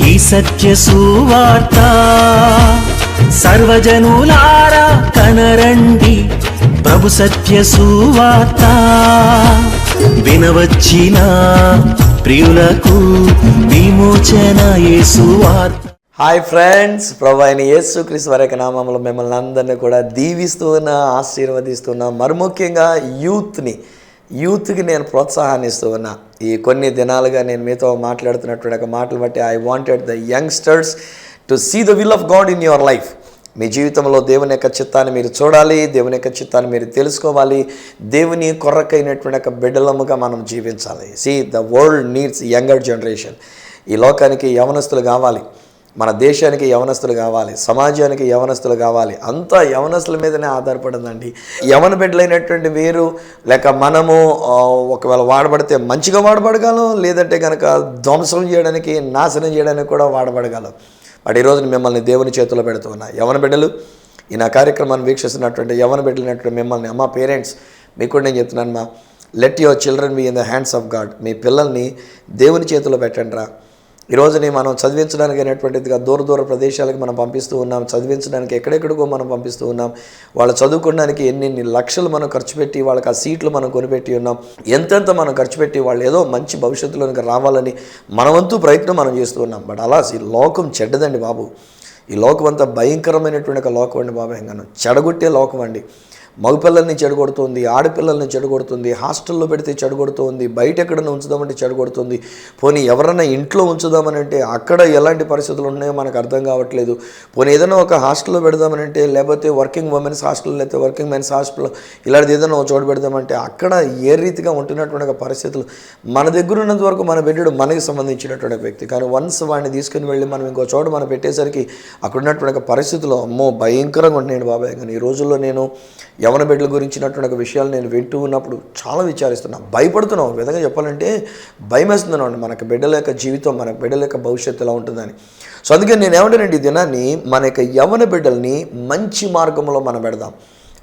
ఈ సత్య సువార్త సర్వజనులారా కనరండి, ప్రభు సత్య సువార్త వినవచ్చిన ప్రియులకు విమోచన యేసు వార్త. హాయ్ ఫ్రెండ్స్, ప్రభు అయిన యేసుక్రీస్తు వారి యొక్క నామములో మిమ్మల్ని అందరినీ కూడా దీవిస్తూ ఉన్నా, ఆశీర్వదిస్తున్నా. మరుముఖ్యంగా యూత్కి నేను ప్రోత్సాహాన్ని ఇస్తూ ఉన్నా. ఈ కొన్ని దినాలుగా నేను మీతో మాట్లాడుతున్నటువంటి మాటలు బట్టి I wanted the youngsters to see the will of God in your life. మీ జీవితంలో దేవుని యొక్క చిత్తాన్ని మీరు చూడాలి, దేవుని యొక్క చిత్తాన్ని మీరు తెలుసుకోవాలి, దేవుని కొరకైనటువంటి ఒక బిడ్డలముగా మనం జీవించాలి. See the world needs younger generation. ఈ లోకానికి యవనస్తులు కావాలి, మన దేశానికి యవనస్తులు కావాలి, సమాజానికి యవనస్తులు కావాలి. అంతా యవనస్తుల మీదనే ఆధారపడిందండి. యవన బిడ్డలైనటువంటి వీరు లేక మనము ఒకవేళ వాడబడితే మంచిగా వాడబడగలం, లేదంటే కనుక ధ్వంసం చేయడానికి, నాశనం చేయడానికి కూడా వాడబడగలం. బట్ ఈరోజు మిమ్మల్ని దేవుని చేతిలో పెడుతూ ఉన్నా. యవన బిడ్డలు, ఈ నా కార్యక్రమాన్ని వీక్షిస్తున్నటువంటి యవన బిడ్డలైనటువంటి మిమ్మల్ని, అమ్మ పేరెంట్స్ మీకు కూడా నేను చెప్తున్నాను, మా let your children be in the hands of God. మీ పిల్లల్ని దేవుని చేతిలో పెట్టండి రా. ఈరోజుని మనం చదివించడానికి అనేటువంటిదిగా దూర ప్రదేశాలకు మనం పంపిస్తూ ఉన్నాం, చదివించడానికి ఎక్కడెక్కడికో మనం పంపిస్తూ ఉన్నాం. వాళ్ళు చదువుకోవడానికి ఎన్ని లక్షలు మనం ఖర్చు పెట్టి వాళ్ళకి ఆ సీట్లు మనం కొనిపెట్టి ఉన్నాం. ఎంతెంత మనం ఖర్చు పెట్టి వాళ్ళు ఏదో మంచి భవిష్యత్తులోనికి రావాలని మనవంతు ప్రయత్నం మనం చేస్తూ ఉన్నాం. బట్ అలా ఈ లోకం చెడ్డదండి బాబు. ఈ లోకం అంతా భయంకరమైనటువంటి ఒక లోకం అండి బాబు. ఎంగాను చెడగొట్టే లోకం అండి. మగపిల్లల్ని చెడగొడుతుంది, ఆడపిల్లల్ని చెడగొడుతుంది, హాస్టల్లో పెడితే చెడగొడుతుంది, బయట ఎక్కడన్నా ఉంచుదామంటే చెడగొడుతుంది. పోనీ ఎవరన్నా ఇంట్లో ఉంచుదామనంటే అక్కడ ఎలాంటి పరిస్థితులు ఉన్నాయో మనకు అర్థం కావట్లేదు. పోనీ ఏదైనా ఒక హాస్టల్లో పెడదామనంటే, లేకపోతే వర్కింగ్ ఉమెన్స్ హాస్టల్, లేకపోతే వర్కింగ్ మెన్స్ హాస్టల్ ఇలాంటిది ఏదైనా ఒక చోటు పెడదామంటే అక్కడ ఏ రీతిగా ఉంటున్నటువంటి పరిస్థితులు. మన దగ్గర ఉన్నంత వరకు మన బిడ్డడు మనకి సంబంధించినటువంటి వ్యక్తి, కానీ వన్స్ వాడిని తీసుకుని వెళ్ళి మనం ఇంకో చోటు మనం పెట్టేసరికి అక్కడ ఉన్నటువంటి పరిస్థితులు అమ్మో భయంకరంగా ఉంటున్నాయండి బాబాయ్. కానీ ఈ రోజుల్లో నేను యవన బిడ్డల గురించినటువంటి ఒక విషయాలు నేను వింటూ ఉన్నప్పుడు చాలా విచారిస్తున్నాను, భయపడుతున్నాం. విధంగా చెప్పాలంటే భయం వేస్తున్నాను మనకు బిడ్డల యొక్క జీవితం, మన బిడ్డల యొక్క భవిష్యత్తు ఎలా ఉంటుందని. సో అందుకే నేను ఏమంటానంటే, ఈ దినాన్ని మన యొక్క యవన బిడ్డల్ని మంచి మార్గంలో మనం పెడదాం.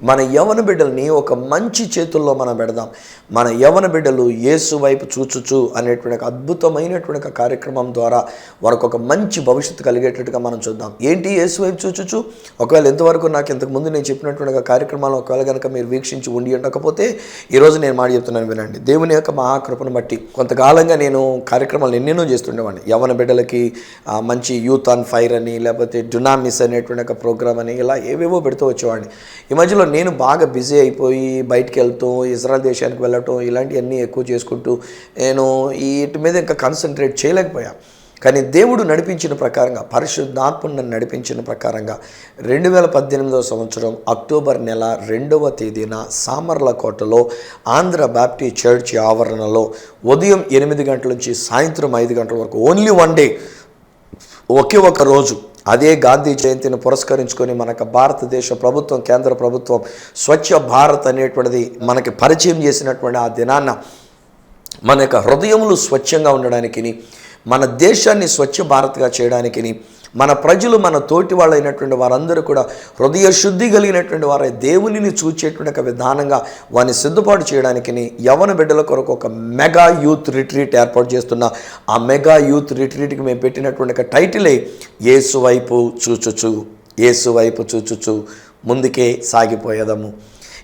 మన యవన బిడ్డల్ని ఒక మంచి చేతుల్లో మనం పెడదాం. మన యవన బిడ్డలు యేసు వైపు చూచుచు అనేటువంటి ఒక అద్భుతమైనటువంటి ఒక కార్యక్రమం ద్వారా వారికి ఒక మంచి భవిష్యత్తు కలిగేటట్టుగా మనం చూద్దాం. ఏంటి యేసు వైపు చూచుచు? ఒకవేళ ఎంతవరకు నాకు ఇంతకుముందు నేను చెప్పినటువంటి ఒక కార్యక్రమాలు ఒకవేళ కనుక మీరు వీక్షించి ఉండి ఉండకపోతే ఈరోజు నేను మాట చెప్తున్నాను వినండి. దేవుని యొక్క మహాకృపను బట్టి కొంతకాలంగా నేను కార్యక్రమాలు ఎన్నెన్నో చేస్తుండేవాడిని. యవన బిడ్డలకి మంచి యూత్ ఆన్ ఫైర్ అని, లేకపోతే డునామిస్ అనేటువంటి ఒక ప్రోగ్రామ్ అని, ఇలా ఏవేవో పెడుతూ వచ్చేవాడిని. ఈ మధ్యలో నేను బాగా బిజీ అయిపోయి బయటికి వెళ్తూ ఇజ్రాయెల్ దేశానికి వెళ్ళటం ఇలాంటివన్నీ ఎక్కువ చేసుకుంటూ నేను వీటి మీద ఇంకా కాన్సన్ట్రేట్ చేయలేకపోయా. కానీ దేవుడు నడిపించిన ప్రకారంగా, పరిశుద్ధాత్మ నన్ను నడిపించిన ప్రకారంగా 2018వ సంవత్సరం అక్టోబర్ నెల 2వ తేదీన సామర్లకోటలో ఆంధ్ర బాప్టిస్ట్ చర్చ్ ఆవరణలో ఉదయం 8 గంటల నుంచి సాయంత్రం 5 గంటల వరకు, ఓన్లీ వన్ డే, ఒకే ఒక రోజు, అదే గాంధీ జయంతిని పురస్కరించుకొని మనకు భారతదేశ ప్రభుత్వం, కేంద్ర ప్రభుత్వం స్వచ్ఛ భారత్ అనేటువంటిది మనకి పరిచయం చేసినటువంటి ఆ దినాన్న మన యొక్క హృదయములు స్వచ్ఛంగా ఉండడానికి, మన దేశాన్ని స్వచ్ఛ భారత్గా చేయడానికి, మన ప్రజలు, మన తోటి వాళ్ళు అయినటువంటి వారందరూ కూడా హృదయ శుద్ధి కలిగినటువంటి వారి దేవునిని చూచేటువంటి ఒక విధానంగా వారిని సిద్ధపాటు చేయడానికి యవన బిడ్డల కొరకు ఒక మెగా యూత్ రిట్రీట్ ఏర్పాటు చేస్తున్న ఆ మెగా యూత్ రిట్రీట్కి మేము పెట్టినటువంటి ఒక టైటిలే యేసు వైపు చూచుచు, యేసు వైపు చూచుచు ముందుకే సాగిపోయేదము.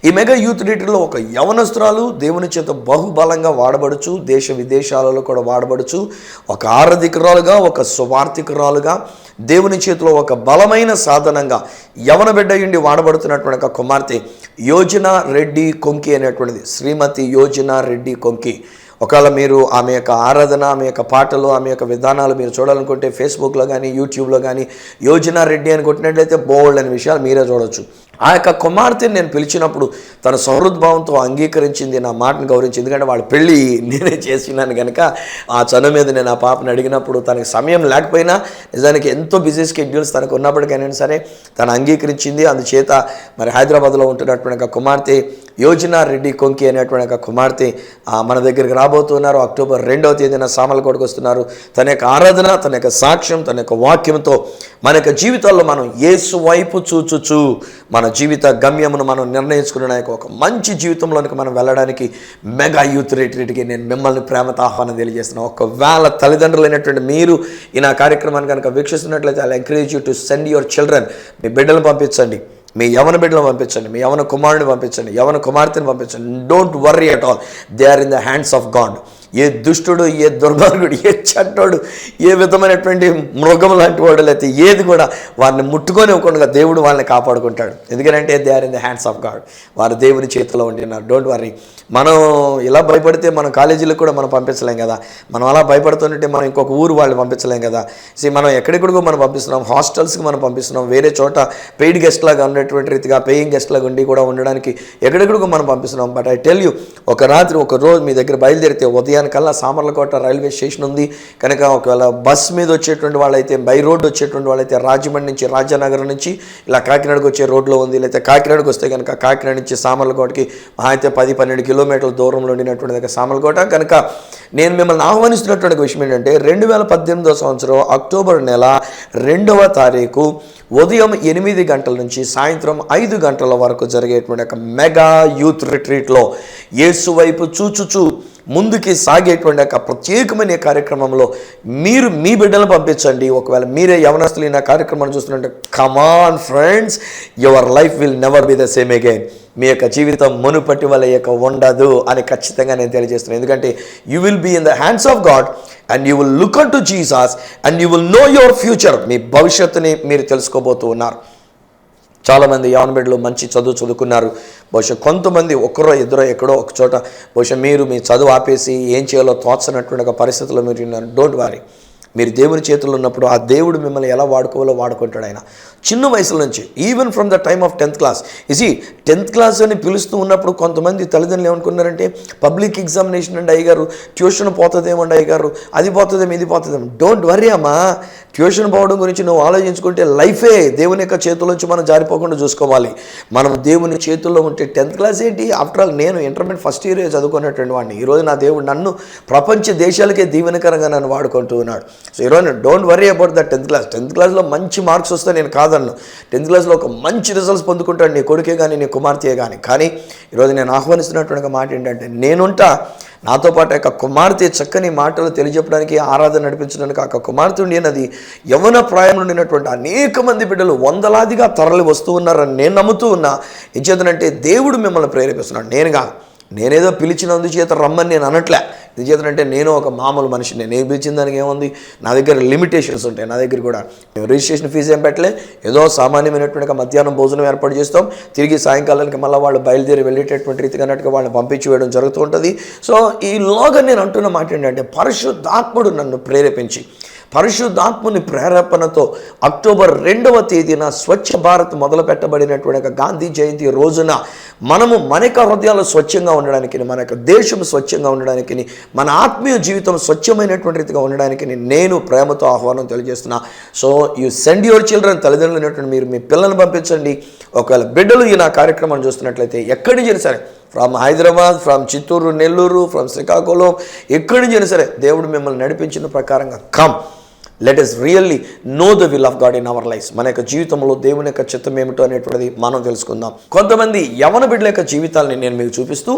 ఈ మెగా యూత్ రిట్రీట్లో ఒక యవనస్తురాలు దేవుని చేత బహుబలంగా వాడబడుచు, దేశ విదేశాలలో కూడా వాడబడుచు, ఒక ఆరాధికురాలుగా, ఒక సువార్థికురాలుగా, దేవుని చేతిలో ఒక బలమైన సాధనంగా యవన బిడ్డ ఉండి వాడబడుతున్నటువంటి ఒక కుమార్తె యోజన రెడ్డి కొంకి అనేటువంటిది, శ్రీమతి యోజన రెడ్డి కొంకి. ఒకవేళ మీరు ఆమె యొక్క ఆరాధన, ఆమె యొక్క పాటలు, ఆమె యొక్క విధానాలు మీరు చూడాలనుకుంటే ఫేస్బుక్లో కానీ యూట్యూబ్లో కానీ యోజన రెడ్డి అని కొట్టినట్లయితే బోల్డ్ అనే విషయాలు మీరే చూడవచ్చు. ఆ యొక్క కుమార్తెని నేను పిలిచినప్పుడు తన సహృద్భావంతో అంగీకరించింది, నా మాటను గౌరవించింది. ఎందుకంటే వాళ్ళ పెళ్ళి నేనే చేసినాను కనుక ఆ చనువు మీద నేను ఆ పాపను అడిగినప్పుడు తనకి సమయం లేకపోయినా, నిజానికి ఎంతో బిజీ స్కెడ్యూల్స్ తనకు ఉన్నప్పటికైనా సరే తను అంగీకరించింది. అందుచేత మరి హైదరాబాద్లో ఉంటున్నటువంటి ఒక కుమార్తె యోజన రెడ్డి కొంకి అనేటువంటి ఒక కుమార్తె మన దగ్గరికి రాబోతున్నారు. అక్టోబర్ 2వ తేదీన సామర్లకోటకు వస్తున్నారు. తన యొక్క ఆరాధన, తన యొక్క సాక్ష్యం, తన యొక్క వాక్యంతో మన యొక్క జీవితాల్లో మనం యేసు వైపు చూచుచు మన జీవిత గమ్యమును మనం నిర్ణయించుకునే ఒక మంచి జీవితంలోనికి మనం వెళ్ళడానికి మెగా యూత్ రిట్రీట్కి నేను మిమ్మల్ని ప్రేమతో ఆహ్వానం తెలియజేస్తున్నాను. ఒకవేళ తల్లిదండ్రులైనటువంటి మీరు ఈ నా కార్యక్రమాన్ని కనుక వీక్షిస్తున్నట్లయితే I encourage you to send your children. మీ బిడ్డలను పంపించండి, మీ యవన బిడ్డలను పంపించండి, మీ యవన కుమారుని పంపించండి, యవన కుమార్తెను పంపించండి. Don't worry at all, they are in the hands of God. ఏ దుష్టుడు, ఏ దుర్మార్గుడు, ఏ చెడ్డోడు, ఏ విధమైనటువంటి మృగం లాంటి వాడు లేకపోతే ఏది కూడా వారిని ముట్టుకొని ఇవ్వకుండా దేవుడు వాళ్ళని కాపాడుకుంటాడు. ఎందుకంటే they are in the hands of God. వారు దేవుని చేతిలో ఉంటున్నారు. Don't worry. మనం ఇలా భయపడితే మనం కాలేజీలకు కూడా మనం పంపించలేం కదా. మనం అలా భయపడుతుంటే మనం ఇంకొక ఊరు వాళ్ళు పంపించలేం కదా. మనం ఎక్కడెక్కడికో మనం పంపిస్తున్నాం, హాస్టల్స్కి మనం పంపిస్తున్నాం, వేరే చోట పెయిడ్ గెస్ట్ లాగా ఉండేటువంటి రీతిగా పేయింగ్ గెస్ట్ లాగా ఉండి కూడా ఉండడానికి ఎక్కడెక్కడికో మనం పంపిస్తున్నాం. బట్ ఐ టెల్ యూ, ఒక రాత్రి ఒక రోజు మీ దగ్గర బయలుదేరితే ఉదయానికల్లా సామర్లకోట రైల్వే స్టేషన్ ఉంది కనుక ఒకవేళ బస్ మీద వచ్చేటువంటి వాళ్ళైతే, బై రోడ్డు వచ్చేటువంటి వాళ్ళైతే రాజమండ్రి నుంచి, రాజానగరం నుంచి ఇలా కాకినాడకు వచ్చే రోడ్లో ఉంది. లేకపోతే కాకినాడకు వస్తే కనుక కాకినాడ నుంచి సామర్లకోటకి అయితే 10-12 కిలోమీటర్ల దూరంలో ఉండినటువంటి సామర్లకోట. కనుక నేను మిమ్మల్ని ఆహ్వానిస్తున్నటువంటి విషయం ఏంటంటే 2018 సంవత్సరం అక్టోబర్ నెల 2వ తారీఖు ఉదయం 8 గంటల నుంచి సాయంత్రం 5 గంటల వరకు జరిగేటువంటి ఒక మెగా యూత్ రిట్రీట్లో యేసు వైపు చూచుచూ ముందుకి సాగేటువంటి ఒక ప్రత్యేకమైన కార్యక్రమంలో మీరు మీ బిడ్డలను పంపించండి. ఒకవేళ మీరే యవనస్తులు ఈ కార్యక్రమాన్ని చూస్తున్నట్టే, come on friends, your life will never be the same again. మీ యొక్క జీవితం మునుపటి వల్ల ఉండదు అని ఖచ్చితంగా నేను తెలియజేస్తున్నాను. ఎందుకంటే you will be in the hands of God and you will look unto Jesus and you will know your future. మీ భవిష్యత్తుని మీరు తెలుసుకోబోతూ ఉన్నారు. చాలామంది యవన బిడ్డలు మంచి చదువు చదువుకున్నారు. బహుశా కొంతమంది ఒకరో ఇద్దరో ఎక్కడో ఒక చోట బహుశా మీరు మీ చదువు ఆపేసి ఏం చేయాలో తోచనటువంటి ఒక పరిస్థితుల్లో మీరు ఉన్నారు. Don't worry. మీరు దేవుని చేతుల్లో ఉన్నప్పుడు ఆ దేవుడు మిమ్మల్ని ఎలా వాడుకోవాలో వాడుకుంటాడు ఆయన. చిన్న వయసుల నుంచి, even from the time of 10th class. ఇది 10th క్లాస్ అని పిలుస్తూ ఉన్నప్పుడు కొంతమంది తల్లిదండ్రులు ఏమనుకున్నారంటే, పబ్లిక్ ఎగ్జామినేషన్ అండి అయ్యగారు, ట్యూషన్ పోతుందేమండి అయ్యగారు, అది పోతుందేమో ఇది పోతుందేమో. డోంట్ వరీ అమ్మా. ట్యూషన్ పోవడం గురించి నువ్వు ఆలోచించుకుంటే లైఫే దేవుని యొక్క చేతుల్లోంచి మనం జారిపోకుండా చూసుకోవాలి. మనం దేవుని చేతుల్లో ఉంటే 10th క్లాస్ ఏంటి? ఆఫ్టర్ ఆల్ నేను ఇంటర్మీడియట్ ఫస్ట్ ఇయర్ చదువుకున్నటువంటి వాడిని. ఈరోజు నా దేవుడు నన్ను ప్రపంచ దేశాలకే దీవెనకరంగా నన్ను వాడుకుంటూ ఉన్నాడు. సో ఈరోజు don't worry about the 10th class. 10th క్లాస్లో మంచి మార్క్స్ వస్తే నేను కాదన్ను. 10th క్లాస్లో ఒక మంచి రిజల్ట్స్ పొందుకుంటాడు నీ కొడుకే కానీ నీ కుమార్తె కానీ. కానీ ఈరోజు నేను ఆహ్వానిస్తున్నటువంటి మాట ఏంటంటే, నేనుంటా, నాతో పాటు యొక్క కుమార్తె చక్కని మాటలు తెలియజెప్పడానికి, ఆరాధన నడిపించడానికి ఆ కుమార్తె ఉండినది యవ్వన ప్రాయంలో ఉండినటువంటి అనేక మంది బిడ్డలు వందలాదిగా తరలి వస్తూ ఉన్నారని నేను నమ్ముతూ ఉన్నా. ఏం చేతనంటే దేవుడు మిమ్మల్ని ప్రేరేపిస్తున్నాడు. నేనేదో పిలిచినందుచేత రమ్మని నేను అనట్లే. ఎందుచేతనంటే నేను ఒక మామూలు మనిషిని. నేను పిలిచిన దానికి ఏముంది, నా దగ్గర లిమిటేషన్స్ ఉంటాయి. నా దగ్గర కూడా రిజిస్ట్రేషన్ ఫీజు ఏం పెట్టలే, ఏదో సామాన్యమైనటువంటి మధ్యాహ్నం భోజనం ఏర్పాటు చేస్తాం, తిరిగి సాయంకాలానికి మళ్ళీ వాళ్ళు బయలుదేరి వెళ్ళేటటువంటి రీతిగా అన్నట్టుగా వాళ్ళని పంపించి వేయడం జరుగుతూ ఉంటుంది. సో ఈలోగా నేను అంటున్న మాట ఏంటంటే, పరిశుద్ధాత్ముడు నన్ను ప్రేరేపించి, పరిశుద్ధాత్ముని ప్రేరేపణతో అక్టోబర్ 2వ తేదీన స్వచ్ఛ భారత్ మొదలు పెట్టబడినటువంటి గాంధీ జయంతి రోజున మనము మన యొక్క హృదయాలు స్వచ్ఛంగా ఉండడానికి, మన యొక్క దేశం స్వచ్ఛంగా ఉండడానికి, మన ఆత్మీయ జీవితం స్వచ్ఛమైనటువంటి రీతిగా ఉండడానికి నేను ప్రేమతో ఆహ్వానం తెలియజేస్తున్నా. So you send your children. తల్లిదండ్రులు అయినటువంటి మీరు మీ పిల్లలను పంపించండి. ఒకవేళ బిడ్డలు ఈ నా కార్యక్రమాన్ని చూస్తున్నట్లయితే ఎక్కడి నుంచి సరే, from Hyderabad, from Chittoor, Nellore, from Srikakulam, ఎక్కడి నుంచి సరే దేవుడు మిమ్మల్ని నడిపించిన ప్రకారంగా come. Let us really know the will of God in our life. మన యొక్క జీవితంలో దేవుని యొక్క చిత్తం ఏమిటో అనేటువంటిది మనం తెలుసుకుందాం. కొంతమంది యవన బిడ్డల యొక్క జీవితాలని నేను మీకు చూపిస్తూ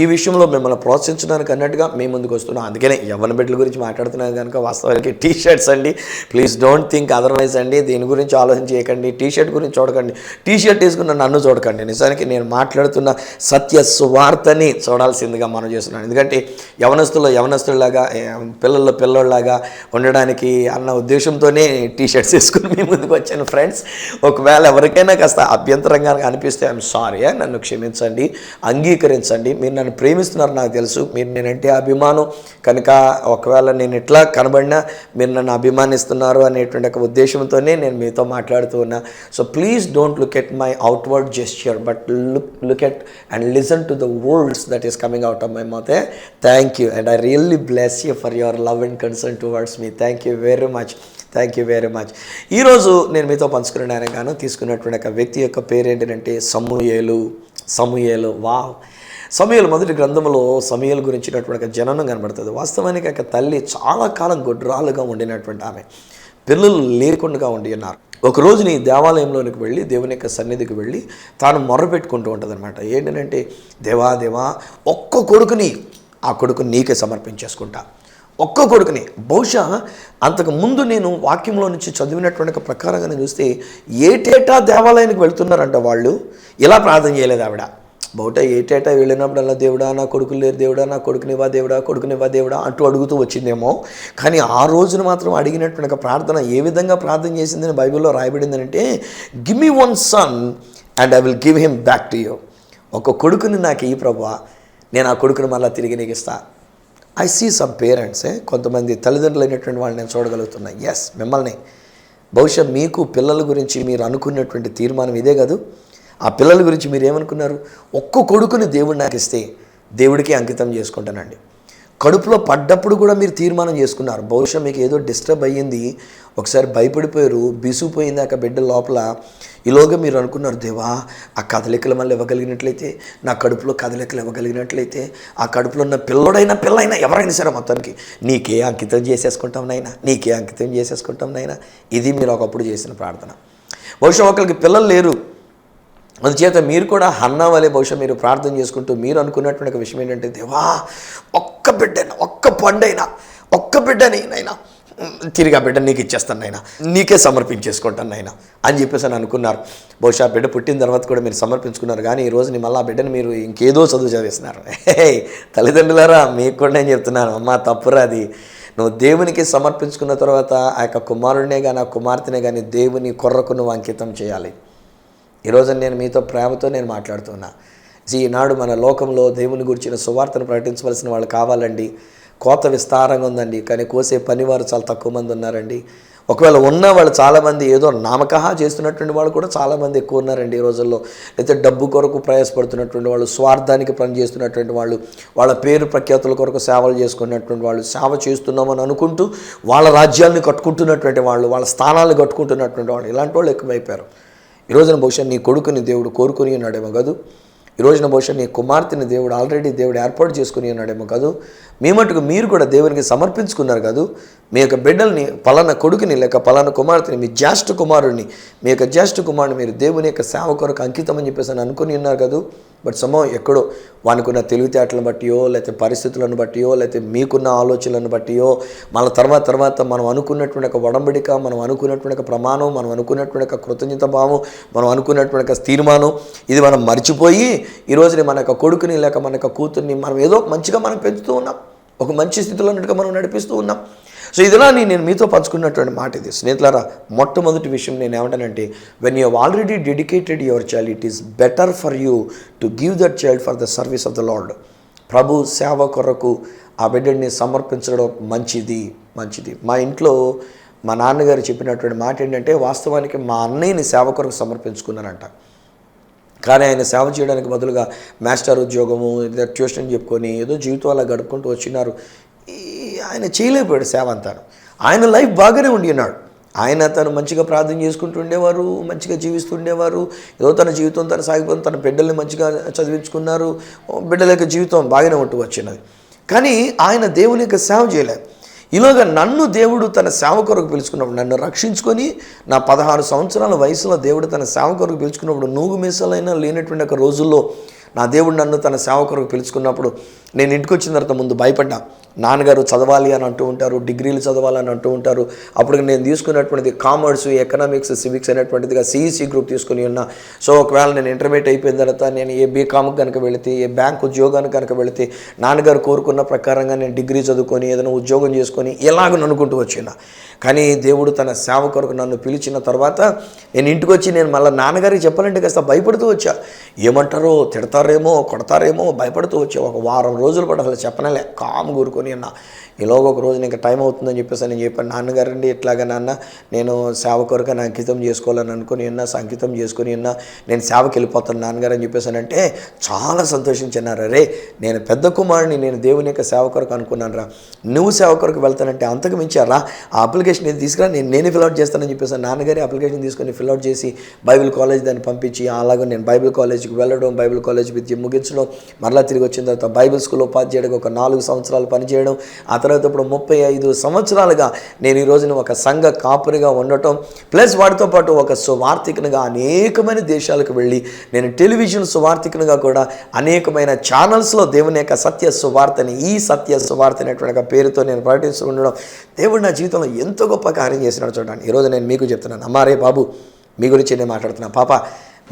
ఈ విషయంలో మిమ్మల్ని ప్రోత్సహించడానికి అన్నట్టుగా మీ ముందుకు వస్తున్నాను. అందుకనే యవన బిడ్డల గురించి మాట్లాడుతున్నాను కనుక వాస్తవానికి టీషర్ట్స్ అండి. ప్లీజ్ డోంట్ థింక్ అదర్వైజ్ అండి. దీని గురించి ఆలోచన చేయకండి. టీషర్ట్ గురించి చూడకండి. టీషర్ట్ వేసుకున్న నన్ను చూడకండి. నిజానికి నేను మాట్లాడుతున్న సత్య సువార్తని చూడాల్సిందిగా మనం చేస్తున్నాను. ఎందుకంటే యవనస్తుల్లాగా పిల్లల్లాగా ఉండడానికి అన్న ఉద్దేశంతోనే టీషర్ట్స్ వేసుకుని మీ ముందుకు వచ్చాను. ఫ్రెండ్స్, ఒకవేళ ఎవరికైనా కాస్త అభ్యంతరంగా అనిపిస్తే ఐఎమ్ సారీ, నన్ను క్షమించండి, అంగీకరించండి. మీరు నన్ను ప్రేమిస్తున్నారు నాకు తెలుసు. మీరు నేనంటే అభిమానం కనుక ఒకవేళ నేను ఎట్లా కనబడినా మీరు నన్ను అభిమానిస్తున్నారు అనేటువంటి ఒక ఉద్దేశంతోనే నేను మీతో మాట్లాడుతూ ఉన్నా. So please don't look at my outward gesture, but look at and listen to the words that is coming out of my mouth. Thank you and I really bless you for your love and concern towards me. Thank you very much. Thank you very much. ఈరోజు నేను మీతో పంచుకునే గాను తీసుకున్నటువంటి ఒక వ్యక్తి యొక్క పేరు ఏంటంటే సమూయేలు. వావ్. సమూయేలు మొదటి గ్రంథంలో సమూయేలు గురించినటువంటి జననం కనబడుతుంది. వాస్తవానికి ఒక తల్లి చాలా కాలం గొడ్రాలుగా ఉండినటువంటి ఆమె, పిల్లలు లేకుండా ఉండి ఉన్నారు. ఒకరోజు నీ దేవాలయంలోనికి వెళ్ళి దేవుని యొక్క సన్నిధికి వెళ్ళి తాను మొర్రపెట్టుకుంటూ ఉంటుంది అనమాట. ఏంటంటే, దేవా దేవా ఒక్క కొడుకుని, ఆ కొడుకుని నీకే సమర్పించేసుకుంటా, ఒక్క కొడుకుని. బహుశా అంతకు ముందు నేను వాక్యంలో నుంచి చదివినటువంటి ప్రకారంగా చూస్తే ఏటేటా దేవాలయానికి వెళ్తున్నారంట వాళ్ళు. ఇలా ప్రార్థన చేయలేదు ఆవిడ. బహుశా ఏటేటా వెళ్ళినప్పుడల్లా దేవుడా నా కొడుకులు లేరు, దేవుడా నా కొడుకునివ్వా దేవుడా, కొడుకునివ్వా దేవుడా అంటూ అడుగుతూ వచ్చిందేమో. కానీ ఆ రోజున మాత్రం అడిగినటువంటి ప్రార్థన ఏ విధంగా ప్రార్థన చేసిందని బైబిల్లో రాయబడిందంటే, give me one son and I will give him back to you. ఒక కొడుకుని నాకు ఈ ప్రభువా, నేను ఆ కొడుకుని మళ్ళీ తిరిగి నీకు ఇస్తా. ఐ సీ సమ్ పేరెంట్స్, కొంతమంది తల్లిదండ్రులు అయినటువంటి వాళ్ళు నేను చూడగలుగుతున్నా. ఎస్, మిమ్మల్ని బహుశా మీకు పిల్లల గురించి మీరు అనుకున్నటువంటి తీర్మానం ఇదే కాదు. ఆ పిల్లల గురించి మీరు ఏమనుకున్నారు? ఒక్క కొడుకుని దేవుడు నాకు ఇస్తే దేవుడికి అంకితం చేసుకుంటానండి. కడుపులో పడ్డప్పుడు కూడా మీరు తీర్మానం చేసుకున్నారు. బహుశా మీకు ఏదో డిస్టర్బ్ అయ్యింది, ఒకసారి భయపడిపోయారు, బిసుపోయిందాక బిడ్డ లోపల. ఈలోగా మీరు అనుకున్నారు, దేవా ఆ కదలికలు మళ్ళీ ఇవ్వగలిగినట్లయితే, నా కడుపులో కదలికలు ఇవ్వగలిగినట్లయితే, ఆ కడుపులో ఉన్న పిల్లడైనా పిల్లైనా ఎవరైనా సరే మొత్తానికి నీకే అంకితం చేసేసుకుంటాం నాయనా, నీకే అంకితం చేసేసుకుంటాం నాయనా. ఇది మీరు ఒకప్పుడు చేసిన ప్రార్థన. బహుశా ఒకరికి పిల్లలు లేరు, అందుచేత మీరు కూడా హన్నా వలె బహుశా మీరు ప్రార్థన చేసుకుంటూ మీరు అనుకున్నటువంటి ఒక విషయం ఏంటంటే, దేవా ఒక్క బిడ్డైనా, ఒక్క పండైనా, ఒక్క బిడ్డని నైనా తిరిగి ఆ బిడ్డ నీకు ఇచ్చేస్తాను నాయనా, నీకే సమర్పించేసుకుంటాను నాయనా అని చెప్పేసి అని అనుకున్నారు. బహుశా బిడ్డ పుట్టిన తర్వాత కూడా మీరు సమర్పించుకున్నారు. కానీ ఈ రోజుని మళ్ళీ ఆ బిడ్డని మీరు ఇంకేదో చదువు చదివిస్తున్నారు. తల్లిదండ్రులారా, మీకు కూడా నేను చెప్తున్నాను, అమ్మ తప్పురా అది. నువ్వు దేవునికి సమర్పించుకున్న తర్వాత ఆ యొక్క కుమారుడినే కానీ ఆ కుమార్తెనే కానీ దేవుని కొరకు నువ్వు అంకితం చేయాలి. ఈరోజు నేను మీతో ప్రేమతో నేను మాట్లాడుతున్నా. ఈనాడు మన లోకంలో దేవుని గురించిన సువార్తను ప్రకటించవలసిన వాళ్ళు కావాలండి. కోత విస్తారంగా ఉందండి, కానీ కోసే పనివారు చాలా తక్కువ మంది ఉన్నారండి. ఒకవేళ ఉన్న వాళ్ళు చాలామంది ఏదో నామకహా చేస్తున్నటువంటి వాళ్ళు కూడా చాలామంది ఎక్కువ ఉన్నారండి ఈ రోజుల్లో. అయితే డబ్బు కొరకు ప్రయాసపడుతున్నటువంటి వాళ్ళు, స్వార్థానికి పని చేస్తున్నటువంటి వాళ్ళు, వాళ్ళ పేరు ప్రఖ్యాతుల కొరకు సేవలు చేసుకున్నటువంటి వాళ్ళు, సేవ చేస్తున్నామని అనుకుంటూ వాళ్ళ రాజ్యాన్ని కట్టుకుంటున్నటువంటి వాళ్ళు, వాళ్ళ స్థానాలను కట్టుకుంటున్నటువంటి వాళ్ళు, ఇలాంటి వాళ్ళు ఎక్కువైపోయారు. ఈ రోజున బహుశా నీ కొడుకుని దేవుడు కోరుకుని ఉన్నాడేమో కాదు. ఈ రోజున బహుశా నీ కుమార్తెని దేవుడు ఆల్రెడీ దేవుడు ఏర్పాటు చేసుకుని ఉన్నాడేమో కాదు. మీ మటుకు మీరు కూడా దేవునికి సమర్పించుకున్నారు కాదు. మీ యొక్క బిడ్డల్ని, పలానా కొడుకుని లేక పలానా కుమార్తెని, మీ జ్యేష్ఠ కుమారుడిని, మీ యొక్క జ్యేష్ఠ కుమారుని మీరు దేవుని యొక్క సేవ కొరకు అంకితం అని చెప్పేసి అనుకుని ఉన్నారు కాదు. బట్ సమయం ఎక్కడో వానుకున్న తెలివితేటలను బట్టియో, లేకపోతే పరిస్థితులను బట్టియో, లేకపోతే మీకున్న ఆలోచనలను బట్టియో, మన తర్వాత మనం అనుకున్నటువంటి ఒక ఒడంబడిక, మనం అనుకున్నటువంటి ఒక ప్రమాణం, మనం అనుకున్నటువంటి ఒక కృతజ్ఞత భావం, మనం అనుకున్నటువంటి ఒక తీర్మానం, ఇది మనం మర్చిపోయి ఈరోజుని మన యొక్క కొడుకుని లేక మన యొక్క కూతుర్ని మనం ఏదో మంచిగా మనం పెంచుతూ ఉన్నాం, ఒక మంచి స్థితిలో ఉన్నట్టుగా మనం నడిపిస్తూ ఉన్నాం. సో ఇదిలా నేను మీతో పంచుకున్నటువంటి మాట ఇది. స్నేహితులారా, మొట్టమొదటి విషయం నేను ఏమంటానంటే, when you already dedicated your child, it is better for you to give that child for the service of the lord. ప్రభు సేవ కొరకు ఆ బిడ్డని సమర్పించడం మంచిది. మా ఇంట్లో మా నాన్నగారు చెప్పినటువంటి మాట ఏంటంటే, వాస్తవానికి మా అన్నయ్యని సేవ కొరకు సమర్పించుకున్నానంట. కానీ ఆయన సేవ చేయడానికి బదులుగా మాస్టర్ ఉద్యోగము, ట్యూషన్ చెప్పుకొని ఏదో జీవితం అలా గడుపుకుంటూ వచ్చినారు. ఆయన చేయలేకపోయాడు సేవ అంతా. ఆయన లైఫ్ బాగానే ఉండి ఉన్నాడు. ఆయన తను మంచిగా ప్రార్థన చేసుకుంటూ ఉండేవారు, మంచిగా జీవిస్తుండేవారు. ఏదో తన జీవితం తను సాగిపోతుంది. తన బిడ్డల్ని మంచిగా చదివించుకున్నారు. బిడ్డల యొక్క జీవితం బాగానే ఉంటూ వచ్చినది. కానీ ఆయన దేవుని యొక్క సేవ చేయలేదు. ఈలోగా నన్ను దేవుడు తన సేవ కొరకు పిలుచుకున్నప్పుడు, నన్ను రక్షించుకొని నా 16 సంవత్సరాల వయసులో దేవుడు తన సేవ కొరకు పిలుచుకున్నప్పుడు, నూగు మీసాలైనా లేనటువంటి ఒక రోజుల్లో నా దేవుడు నన్ను తన సేవ కొరకు పిలుచుకున్నప్పుడు నేను ఇంటికి వచ్చిన తర్వాత ముందు భయపడ్డా. నాన్నగారు చదవాలి అని అంటూ ఉంటారు, డిగ్రీలు చదవాలని అంటూ ఉంటారు. అప్పుడు నేను తీసుకున్నటువంటిది కామర్స్, ఎకనామిక్స్, సివిక్స్ అనేటువంటిదిగా సిఈసి గ్రూప్ తీసుకుని ఉన్నా. సో ఒకవేళ నేను ఇంటర్మీడియట్ అయిపోయిన తర్వాత నేను ఏ బీకామ్కి కనుక వెళితే, ఏ బ్యాంక్ ఉద్యోగానికి కనుక వెళితే, నాన్నగారు కోరుకున్న ప్రకారంగా నేను డిగ్రీ చదువుకొని ఏదైనా ఉద్యోగం చేసుకొని ఎలాగో అనుకుంటూ వచ్చిన. కానీ దేవుడు తన సేవ కొరకు నన్ను పిలిచిన తర్వాత నేను ఇంటికి వచ్చి నేను మళ్ళీ నాన్నగారికి చెప్పాలంటే కాస్త భయపడుతూ వచ్చా. ఏమంటారో, తిడతారేమో, కొడతారేమో భయపడుతూ వచ్చా. ఒక వారం రోజులు కూడా అసలు చెప్పనలే, కామ్ కూరుకొని అన్న. ఈలోగా ఒక రోజు ఇంకా టైం అవుతుందని చెప్పేసి నేను చెప్పాను, నాన్నగారండి ఇట్లాగా నాన్న నేను సేవ కొరకు నా అంకితం చేసుకోవాలని అనుకుని ఉన్నా, అంకితం చేసుకుని ఉన్నా, నేను సేవకి వెళ్ళిపోతాను నాన్నగారు అని చెప్పేసానంటే చాలా సంతోషించినారు. రే నేను పెద్ద కుమారుని, నేను దేవుని యొక్క సేవ కొరకు అనుకున్నాను రా, నువ్వు సేవ కొరకు వెళ్తానంటే అంతకు మించారా, ఆ అప్లికేషన్ ఇది తీసుకురా, నేనే ఫిల్అవుట్ చేస్తానని చెప్పేసి నాన్నగారి అప్లికేషన్ తీసుకొని ఫిల్అవుట్ చేసి బైబిల్ కాలేజ్ దాన్ని పంపించి, అలాగే నేను బైబిల్ కాలేజ్ కాలేజీకి వెళ్ళడం, బైబిల్ కాలేజ్ విద్య ముగించడం, మరలా తిరిగి వచ్చిన తర్వాత బైబిల్ స్కూల్ ఉపాధ్యాయుడిగా ఒక 4 సంవత్సరాలు పనిచేయడం, ఆ తర్వాత ఇప్పుడు 35 సంవత్సరాలుగా నేను ఈ రోజున ఒక సంఘ కాపురిగా ఉండటం, ప్లస్ వాటితో పాటు ఒక సువార్థికునిగా అనేకమైన దేశాలకు వెళ్ళి నేను టెలివిజన్ సువార్థికునిగా కూడా అనేకమైన ఛానల్స్లో దేవుని యొక్క సత్య సువార్తని, ఈ సత్య సువార్త అనేటువంటి పేరుతో నేను ప్రకటిస్తూ ఉండడం దేవుడు నా జీవితంలో ఎంతో గొప్ప కార్యం చేసినాడు. చూడండి, ఈరోజు నేను మీకు చెప్తున్నాను, అమ్మారే బాబు మీ గురించి నేను మాట్లాడుతున్నా, పాప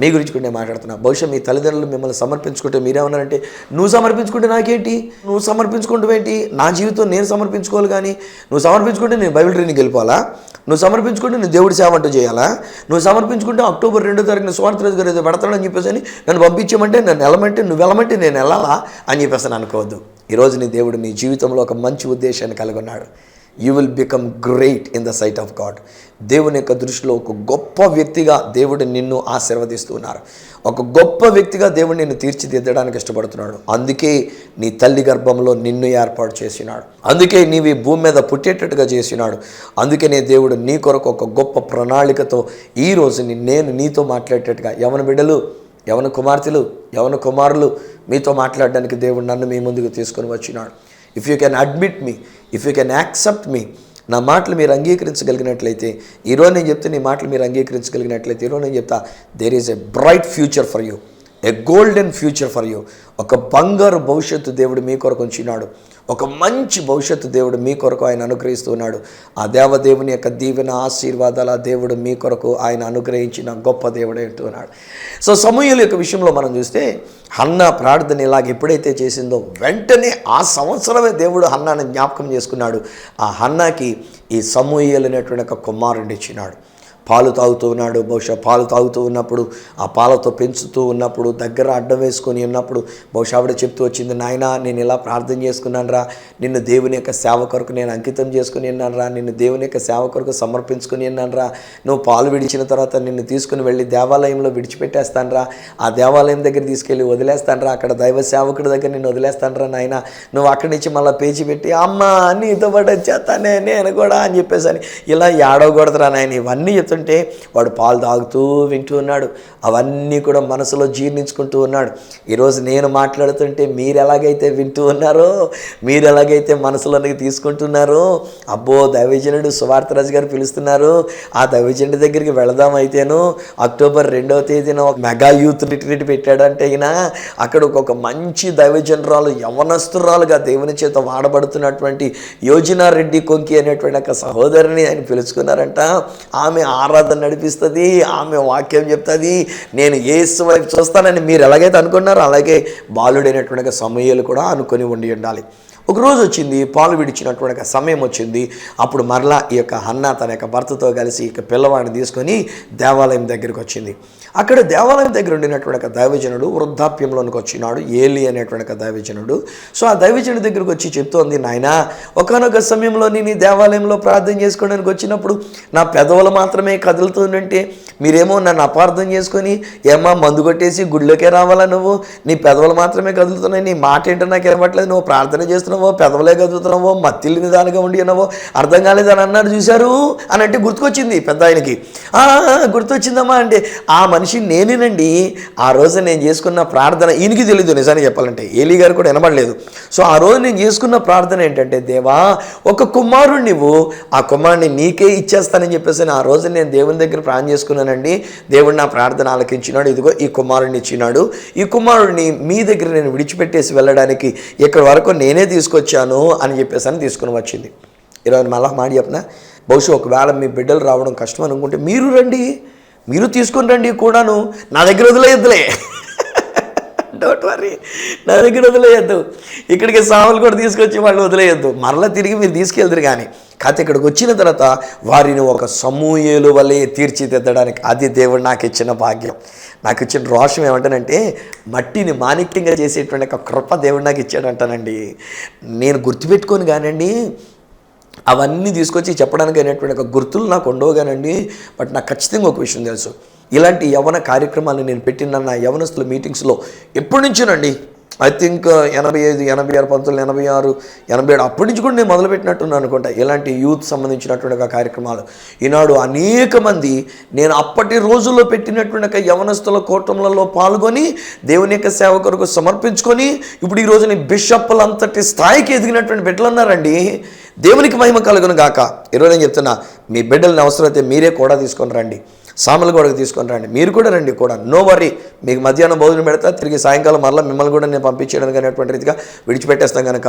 మీ గురించి కూడా నేను మాట్లాడుతున్నా. బహుశా మీ తల్లిదండ్రులు మిమ్మల్ని సమర్పించుకుంటే మీరేమన్నారంటే, నువ్వు సమర్పించుకుంటే నాకేంటి, నువ్వు సమర్పించుకుంటావేంటి, నా జీవితం నేను సమర్పించుకోవాలి, కానీ నువ్వు సమర్పించుకుంటే నేను బైబిల్ ట్రైనింగ్కి వెళ్ళిపోవాలా, నువ్వు సమర్పించుకుంటే నేను దేవుడి సేవ అంటూ చేయాలా, నువ్వు సమర్పించుకుంటే అక్టోబర్ 2వ తారీఖున స్వార్థ రాజు గారు ఏదో పెడతాడని చెప్పేసి అని నన్ను పంపించమంటే నన్ను వెళ్ళమంటే నువ్వు వెళ్ళమంటే నేను వెళ్ళాలా అని చెప్పేసి అనుకోవద్దు. ఈరోజు నీ దేవుడు నీ జీవితంలో ఒక మంచి ఉద్దేశాన్ని కలిగి ఉన్నాడు. You will become great in the sight of God. దేవుని యొక్క దృష్టిలో ఒక గొప్ప వ్యక్తిగా దేవుడు నిన్ను ఆశీర్వదిస్తూ ఉన్నారు. ఒక గొప్ప వ్యక్తిగా దేవుడు నిన్ను తీర్చిదిద్దడానికి ఇష్టపడుతున్నాడు. అందుకే నీ తల్లి గర్భంలో నిన్ను ఏర్పాటు చేసినాడు. అందుకే నీవి భూమి మీద పుట్టేటట్టుగా చేసినాడు. అందుకనే దేవుడు నీ కొరకు ఒక గొప్ప ప్రణాళికతో ఈరోజు నేను నీతో మాట్లాడేటట్టుగా, యవన బిడ్డలు, యవన కుమార్తెలు, యవన కుమారులు మీతో మాట్లాడడానికి దేవుడు నన్ను మీ ముందుకు తీసుకొని వచ్చినాడు. If you can admit me, if you can accept me, నా మాటలు మీరు అంగీకరించగలిగినట్లయితే, ఈరోజు నేను చెప్తే నీ మాటలు మీరు అంగీకరించగలిగినట్లయితే, ఈరోజు నేను చెప్తా, there is a bright future for you, a golden future for you. ఒక బంగారు భవిష్యత్తు దేవుడు మీ కొరకు ఉంచినాడు. ఒక మంచి భవిష్యత్తు దేవుడు మీ కొరకు ఆయన అనుగ్రహిస్తున్నాడు. ఆ దేవదేవుని యొక్క దీవెన ఆశీర్వాదాల దేవుడు మీ కొరకు ఆయన అనుగ్రహించిన గొప్ప దేవుడు అంటున్నాడు. సో సమూయేలు యొక్క విషయంలో మనం చూస్తే, హన్నా ప్రార్థన ఇలాగ ఎప్పుడైతే చేసిందో వెంటనే ఆ సంవత్సరమే దేవుడు హన్నాని జ్ఞాపకం చేసుకున్నాడు. ఆ హన్నాకి ఈ సమూయేలు అనేటువంటి ఒక కుమారుడిని ఇచ్చినాడు. పాలు తాగుతూ ఉన్నాడు. బహుశా పాలు తాగుతూ ఉన్నప్పుడు, ఆ పాలతో పెంచుతూ ఉన్నప్పుడు, దగ్గర అడ్డం వేసుకొని ఉన్నప్పుడు బహుశా ఆవిడ చెప్తూ వచ్చింది, నాయనా నేను ఇలా ప్రార్థన చేసుకున్నాను రా, నిన్ను దేవుని యొక్క సేవ కొరకు నేను అంకితం చేసుకుని ఉన్నాను రా, నిన్ను దేవుని యొక్క సేవ కొరకు సమర్పించుకుని ఉన్నాను రా, నువ్వు పాలు విడిచిన తర్వాత నిన్ను తీసుకుని వెళ్ళి దేవాలయంలో విడిచిపెట్టేస్తాను రా, ఆ దేవాలయం దగ్గర తీసుకెళ్ళి వదిలేస్తాను రా, అక్కడ దైవ సేవకుడి దగ్గర నిన్ను వదిలేస్తాను రా నాయన, నువ్వు అక్కడి నుంచి మళ్ళీ పేచి పెట్టి అమ్మ నీతో పాటు వచ్చేస్తానే నేను కూడా అని చెప్పేసి అని ఇలా ఏడవకూడదురా నాయన, ఇవన్నీ చెప్తుంటే వాడు పాలు తాగుతూ వింటూ ఉన్నాడు. అవన్నీ కూడా మనసులో జీర్ణించుకుంటూ ఉన్నాడు. ఈరోజు నేను మాట్లాడుతుంటే మీరు ఎలాగైతే వింటూ ఉన్నారో, మీరు ఎలాగైతే మనసులోనికి తీసుకుంటున్నారో, అబ్బో దైవజనుడు సువార్తరాజు గారు పిలుస్తున్నారు, ఆ దైవజనుడి దగ్గరికి వెళదాం అయితేను, అక్టోబర్ 2వ తేదీన ఒక మెగా యూత్ రిట్రీట్ పెట్టాడంటే అయినా అక్కడ ఒక మంచి దైవజనరాలు యవనస్తురాలుగా దేవుని చేత వాడబడుతున్నటువంటి యోజనారెడ్డి కొంకి అనేటువంటి ఒక సహోదరిని ఆయన పిలుచుకున్నారంట. ఆమె ఆరాధన నడిపిస్తుంది, ఆమె వాక్యం చెప్తుంది, నేను యేసు వైపు చూస్తానని మీరు ఎలాగైతే అనుకున్నారో అలాగే బాలుడైనటువంటి సమూయేలు కూడా అనుకొని ఉండాలి. ఒకరోజు వచ్చింది, పాలు విడిచినటువంటి సమయం వచ్చింది. అప్పుడు మరలా ఈ యొక్క హన్నా తన యొక్క భర్తతో కలిసి ఇక పిల్లవాడిని తీసుకొని దేవాలయం దగ్గరికి వచ్చింది. అక్కడ దేవాలయం దగ్గర ఉండినటువంటి ఒక దైవజనుడు వృద్ధాప్యంలోనికి వచ్చినాడు, ఏలి అనేటువంటి ఒక దైవజనుడు. సో ఆ దైవజనుడి దగ్గరికి వచ్చి చెప్తోంది, నాయనా ఒకానొక సమయంలో నేను ఈ దేవాలయంలో ప్రార్థన చేసుకోవడానికి వచ్చినప్పుడు నా పెదవులు మాత్రమే కదులుతుందంటే మీరేమో నన్ను అపార్థం చేసుకొని, ఏమా మందు కొట్టేసి గుళ్ళోకే రావాలా, నువ్వు నీ పెదవులు మాత్రమే కదులుతున్నాయి, నీ మాట ఏంటో నాకు ఏమట్లేదు, నువ్వు ప్రార్థన చేస్తున్నావో పెదవులే కదులుతున్నావో మత్తిల్లి నిదానంగా ఉండి ఉన్నావో అర్థం కాలేదని అన్నాడు చూశారు అని అంటే గుర్తుకొచ్చింది పెద్ద ఆయనకి. గుర్తొచ్చిందమ్మా అంటే ఆ మనిషి నేనేనండి, ఆ రోజు నేను చేసుకున్న ప్రార్థన ఈయనకి తెలియదు నిజాన్ని చెప్పాలంటే, ఏలీ గారు కూడా వినబడలేదు. సో ఆ రోజు నేను చేసుకున్న ప్రార్థన ఏంటంటే, దేవా ఒక కుమారుడు నువ్వు, ఆ కుమారుడిని నీకే ఇచ్చేస్తానని చెప్పేసి ఆ రోజు నేను దేవుని దగ్గర ప్రార్థన చేసుకున్నానండి, దేవుడు నా ప్రార్థన ఆలకించినాడు, ఇదిగో ఈ కుమారుడిని ఇచ్చినాడు, ఈ కుమారుడిని మీ దగ్గర నేను విడిచిపెట్టేసి వెళ్ళడానికి ఇక్కడ వరకు నేనే తీసుకొచ్చాను అని చెప్పేసి అని తీసుకుని వచ్చింది. ఈరోజు మళ్ళా మాట చెప్పిన, బహుశా ఒకవేళ మీ బిడ్డలు రావడం కష్టం అనుకుంటే మీరు రండి, మీరు తీసుకొని రండి కూడాను, నా దగ్గర వదిలేయద్దులే, డోంట్ వరీ, నా దగ్గర వదిలేయద్దు, ఇక్కడికి సాములు కూడా తీసుకొచ్చి వాళ్ళు వదిలేయద్దు, మరలా తిరిగి మీరు తీసుకెళ్తారు. కానీ కాకపోతే ఇక్కడికి వచ్చిన తర్వాత వారిని ఒక సమూయేలు వలె తీర్చిదిద్దడానికి అది దేవుడు నాకు ఇచ్చిన భాగ్యం, నాకు ఇచ్చిన రోషం ఏమంటానంటే, మట్టిని మాణిక్యంగా చేసేటువంటి ఒక కృప దేవుడు నాకు ఇచ్చాడంటానండి. నేను గుర్తుపెట్టుకొని కానండి అవన్నీ తీసుకొచ్చి చెప్పడానికి అనేటువంటి ఒక గుర్తులు నాకు ఉండవు కానండి, బట్ నాకు ఖచ్చితంగా ఒక విషయం తెలుసు, ఇలాంటి యవన కార్యక్రమాలు నేను పెట్టిన నా యవనస్తుల మీటింగ్స్లో ఎప్పటి నుంచోనండి ఐ థింక్ 85, 86, 1986, 87 అప్పటి నుంచి కూడా నేను మొదలుపెట్టినట్టున్నాను అనుకుంటా ఇలాంటి యూత్ సంబంధించినటువంటి ఒక కార్యక్రమాలు. ఈనాడు అనేక మంది నేను అప్పటి రోజుల్లో పెట్టినటువంటి ఒక యవనస్తుల కూటములలో పాల్గొని దేవుని యొక్క సేవ కొరకు సమర్పించుకొని ఇప్పుడు ఈ రోజుని బిషప్పులంతటి స్థాయికి ఎదిగినటువంటి బిడ్డలు ఉన్నారండి. దేవునికి మహిమ కలుగును గాక. ఈరోజు నేను చెప్తున్నా, మీ బిడ్డలని అవసరమైతే మీరే కూడా తీసుకొని రండి, సామలు కూడా తీసుకొని రండి, మీరు కూడా రండి కూడా, నో వరీ. మీకు మధ్యాహ్నం భోజనం పెడతా, తిరిగి సాయంకాలం మరలా మిమ్మల్ని కూడా నేను పంపించేయడానికి అనేటువంటి రీతిగా విడిచిపెట్టేస్తాం కనుక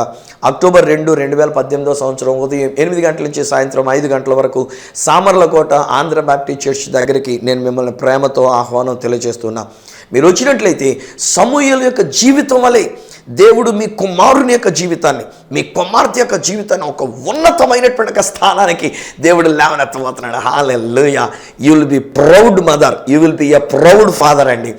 అక్టోబర్ 2, 2018 సంవత్సరం ఉదయం 8 గంటల నుంచి సాయంత్రం 5 గంటల వరకు సామర్లకోట ఆంధ్ర బాప్టిస్ట్ చర్చ్ దగ్గరికి నేను మిమ్మల్ని ప్రేమతో ఆహ్వానం తెలియజేస్తున్నా. మీరు వచ్చినట్లయితే సమూయేలు యొక్క జీవితం వలె దేవుడు మీ కుమారుని యొక్క జీవితాన్ని, మీ కుమార్తె యొక్క జీవితాన్ని ఒక ఉన్నతమైనటువంటి ఒక స్థానానికి దేవుడు లేవనెత్తబోతున్నాడు. Hallelujah. You will be proud mother, you will be a proud father అండి.